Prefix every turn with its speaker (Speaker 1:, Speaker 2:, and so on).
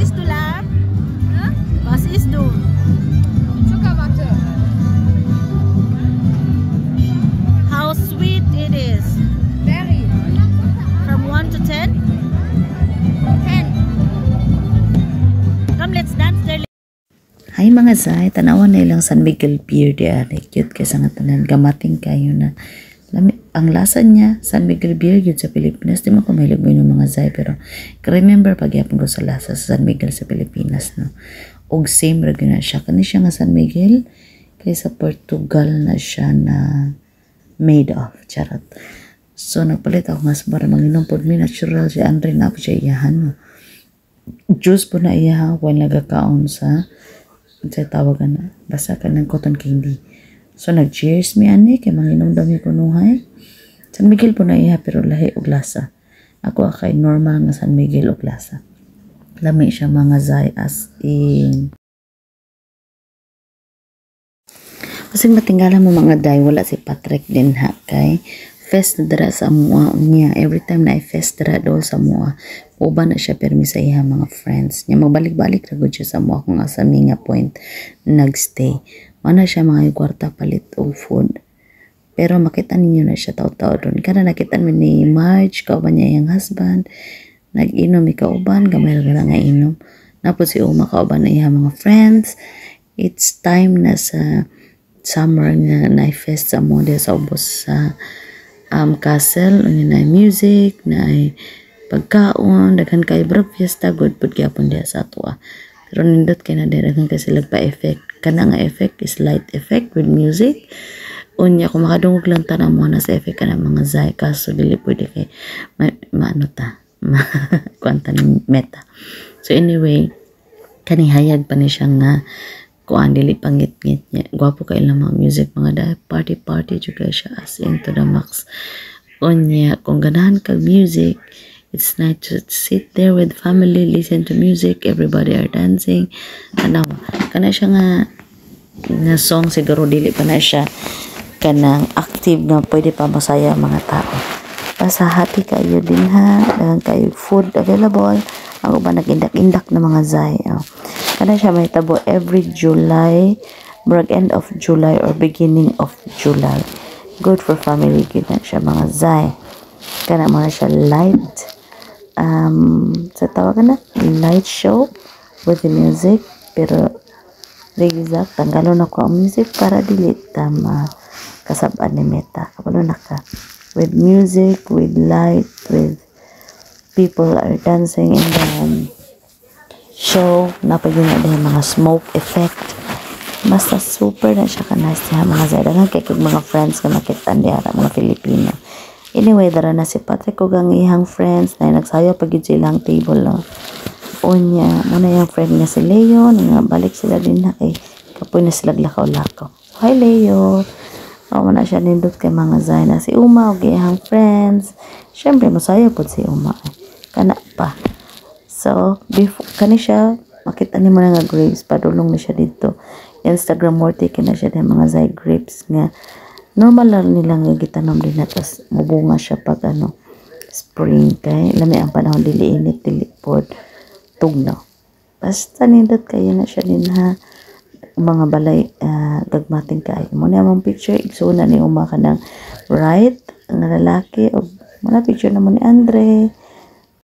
Speaker 1: ist du Lab? Was ist du?
Speaker 2: Zuckerwatte.
Speaker 1: How sweet it is.
Speaker 2: Very.
Speaker 1: From 1 to 10?
Speaker 2: 10.
Speaker 1: Come, let's dance there.
Speaker 3: Hay mga zay, tanawan na ilang San Miguel Beer di ari. Cute kaysa nga tanan, gamating kayo na. Ang lasa niya, San Miguel Beer yun sa Pilipinas. Di mo ko mahilig mo yung mga zay, pero remember pagyapon ko sa lasa sa San Miguel sa Pilipinas, no? Og same rag na siya. Kani siya nga San Miguel, kaysa Portugal na siya na made of. Charot. So, nagpalit ako nga sa para manginom po mi natural si Andre na po siya iyahan, no? Juice po na iyahan while nagkakaon sa tawagan na basta ka ng cotton candy. So nag-cheers mi ani kay manginom daw mi kunuhay. San Miguel po na iya pero lahi og lasa. Ako kay normal nga San Miguel og lasa. Lami siya mga zay as in. Kasi matingala mo mga day wala si Patrick din ha kay fest na dara sa mua niya. Every time na i-fest dara do sa mua, uban na siya permi sa iya mga friends niya. Magbalik-balik ra gud siya sa mua kung asa mi nga point nagstay. Mana siya mga kwarta palit og food. Pero makita ninyo na siya taw-taw doon. Kana nakita ni Marge, kauban niya yung husband. Nag-inom ikauban, gamay ra nga inom. Napos si Uma kauban na iya mga friends. It's time na sa summer nga na-fest sa mua sa ubos sa castle, na music, na pagkaon, daghan kay breakfast, good pud gyapon diha sa ato. Pero nindot kay na daghan kay sila pa effect. Kana nga effect is light effect with music. Unya kung makadungog lang ta na mo na sa effect kana mga zay kaso dili pwede kay maano ta. Kwanta ni meta. So anyway, kani hayag pa ni siya nga kuan dili pangit-ngit niya. Gwapo kay lang mga music mga dahil party juga siya as into the max. Unya kung ganahan kag music, it's nice to sit there with family, listen to music, everybody are dancing. Ano, kana siya nga song siguro dili pa na siya kanang active na pwede pa masaya mga tao. Basta happy kayo din ha, daghang kayo food available. Ang uban nag-indak-indak na mga zay. Kana siya may tabo every July, end of July or beginning of July. Good for family, good na siya mga zay. Kana mo na siya light, sa tawagan na, light show with the music. Pero, exact, tanggalon ako ang music para dili tama kasabaan ni Meta. Kapalo na ka. With music, with light, with people are dancing in the show. Napagin na din mga smoke effect. Basta super na siya ka-nice niya mga zaydangan kay kag mga friends ka makitaan diya mga Filipino. Anyway, dara na si Patrick kog ang ihang friends na nagsayo pag yun silang table. No? Unya, muna yung friend niya si Leo, nga balik sila din na kay kapoy na sila lakaw-lakaw. Hi Leo! Muna siya nindot kay mga zay na si Uma o ihang friends. Siyempre, masaya po si Uma. Kana pa. So, before, kani siya, makita ni mo na nga grapes, padulong na siya dito. Instagram worthy na siya ng mga zay grapes nga. Normal lang nilang gitanom din na, tapos mabunga siya pag spring. Kaya lami ang panahon, dili init, dili pod, tugnaw. Basta nindot kayo na siya din ha. Mga balay, gagmating kayo. Muna mong picture, igsuna ni Uma ka ng right, ang lalaki, o muna picture naman ni Andre.